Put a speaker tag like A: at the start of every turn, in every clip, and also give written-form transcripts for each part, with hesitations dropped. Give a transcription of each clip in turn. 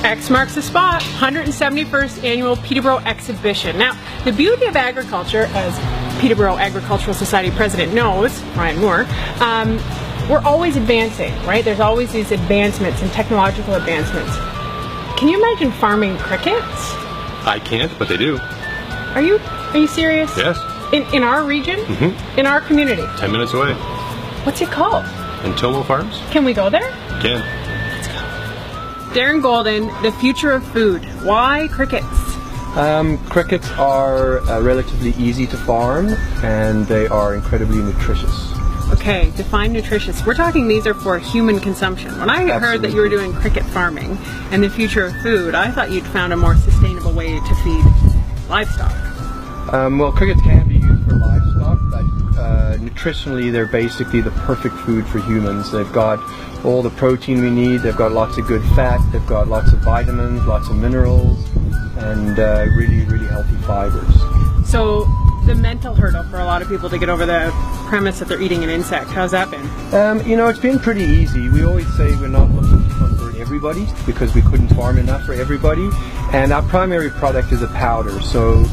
A: X marks the spot, 171st Annual Peterborough Exhibition. Now, the beauty of agriculture, as Peterborough Agricultural Society President knows, Ryan Moore, we're always advancing, right? There's always these advancements and technological advancements. Can you imagine farming crickets?
B: I can't, but they do.
A: Are you serious?
B: Yes.
A: In our region?
B: Mm-hmm.
A: In our community?
B: 10 minutes away.
A: What's it called?
B: Entomo Farms.
A: Can we go there?
B: Can.
A: Let's go. Darren Goldin, the future of food. Why crickets?
C: Crickets are relatively easy to farm, and they are incredibly nutritious.
A: Okay, define nutritious. We're talking these are for human consumption. When I heard that you were doing cricket farming and the future of food, I thought you'd found a more sustainable way to feed livestock.
C: Well, crickets can be used for livestock, but nutritionally they're basically the perfect food for humans. They've got all the protein we need, they've got lots of good fat, they've got lots of vitamins, lots of minerals, and really, really healthy fibers.
A: So the mental hurdle for a lot of people to get over the premise that they're eating an insect, how's that been?
C: It's been pretty easy. We always say we're not looking to convert everybody because we couldn't farm enough for everybody, and our primary product is a powder. So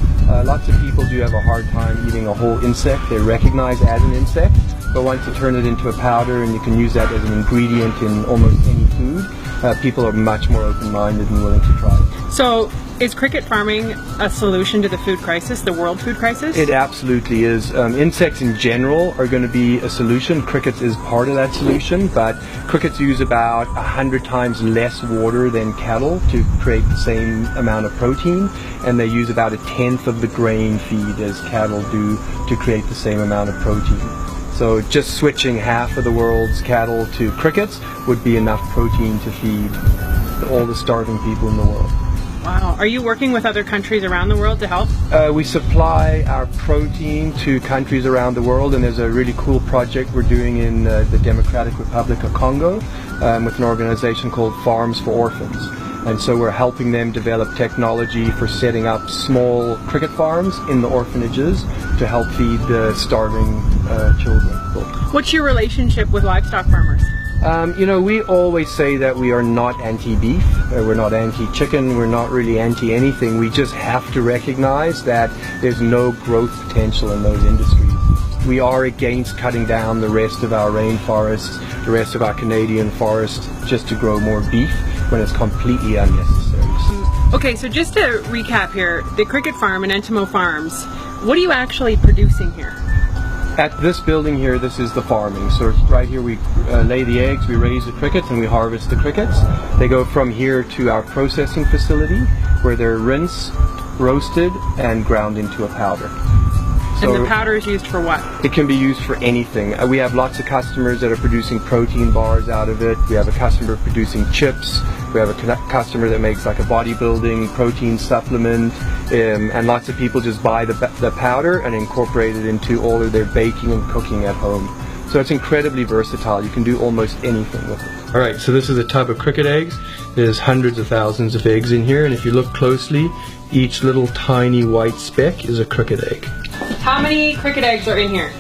C: lots of people do have a hard time eating a whole insect. They recognize it as an insect, but once you turn it into a powder and you can use that as an ingredient in almost any food, people are much more open-minded and willing to try it.
A: So is cricket farming a solution to the food crisis, the world food crisis?
C: It absolutely is. Insects in general are going to be a solution. Crickets is part of that solution, but crickets use about 100 times less water than cattle to create the same amount of protein, and they use about 1/10 of the grain feed as cattle do to create the same amount of protein. So just switching half of the world's cattle to crickets would be enough protein to feed all the starving people in the world.
A: Wow. Are you working with other countries around the world to help?
C: We supply our protein to countries around the world, and there's a really cool project we're doing in the Democratic Republic of Congo with an organization called Farms for Orphans. And so we're helping them develop technology for setting up small cricket farms in the orphanages to help feed the starving children.
A: What's your relationship with livestock farmers?
C: We always say that we are not anti-beef, we're not anti-chicken, we're not really anti-anything. We just have to recognize that there's no growth potential in those industries. We are against cutting down the rest of our rainforests, the rest of our Canadian forests, just to grow more beef when it's completely unnecessary.
A: Okay, so just to recap here, the cricket farm in Entomo Farms, what are you actually producing here?
C: At this building here, this is the farming. So right here we lay the eggs, we raise the crickets, and we harvest the crickets. They go from here to our processing facility where they're rinsed, roasted, and ground into a powder.
A: So, and the powder is used for what?
C: It can be used for anything. We have lots of customers that are producing protein bars out of it. We have a customer producing chips. We have a customer that makes like a bodybuilding protein supplement, and lots of people just buy the powder and incorporate it into all of their baking and cooking at home. So it's incredibly versatile. You can do almost anything with it. Alright, so this is a tub of cricket eggs. There's hundreds of thousands of eggs in here, and if you look closely, each little tiny white speck is a cricket egg.
A: How many cricket eggs are in here?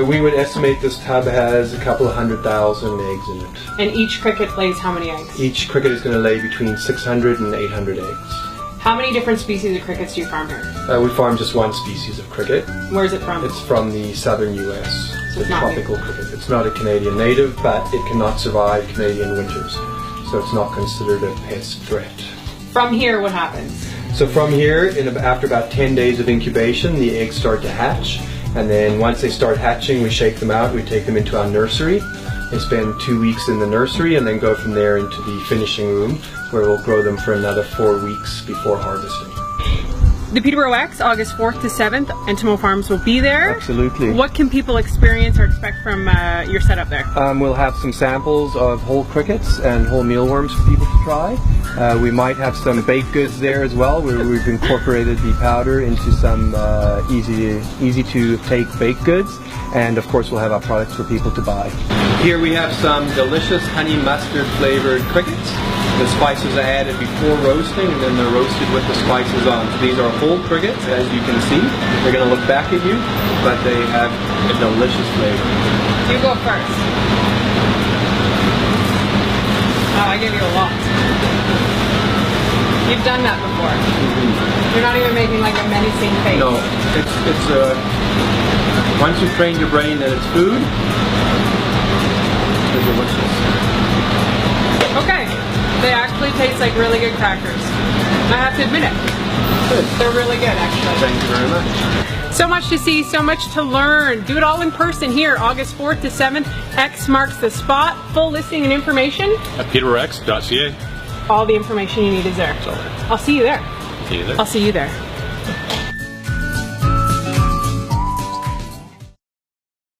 C: We would estimate this tub has a couple of 100,000 eggs in it.
A: And each cricket lays how many eggs?
C: Each cricket is going to lay between 600 and 800 eggs.
A: How many different species of crickets do you farm here?
C: We farm just one species of cricket.
A: Where is it from?
C: It's from the southern US.
A: So
C: it's tropical cricket. It's not a Canadian native, but it cannot survive Canadian winters. So it's not considered a pest threat.
A: From here, what happens?
C: So from here, after about 10 days of incubation, the eggs start to hatch. And then once they start hatching, we shake them out, we take them into our nursery. They spend 2 weeks in the nursery and then go from there into the finishing room, where we'll grow them for another 4 weeks before harvesting.
A: The Peterborough Ex, August 4th to 7th, Entomo Farms will be there.
C: Absolutely.
A: What can people experience or expect from your setup there?
C: We'll have some samples of whole crickets and whole mealworms for people to try. We might have some baked goods there as well, where we've incorporated the powder into some easy to take baked goods. And of course we'll have our products for people to buy. Here we have some delicious honey mustard flavored crickets. The spices are added before roasting, and then they're roasted with the spices on. So these are whole crickets, as you can see. They're going to look back at you, but they have a delicious flavor.
A: You go first. give you a lot. You've done that before. You're not even making like a menacing face.
C: No, it's once you train your brain that it's food, it's delicious.
A: Okay, they actually taste like really good crackers. I have to admit it.
C: Good.
A: They're really good, actually.
C: Thank you very much.
A: So much to see, so much to learn. Do it all in person here, August 4th to 7th. X marks the spot. Full listing and information.
B: At peterboroughex.ca.
A: All the information you need is there.
B: It's all there.
A: I'll see you there.
B: See you there.
A: I'll see you there.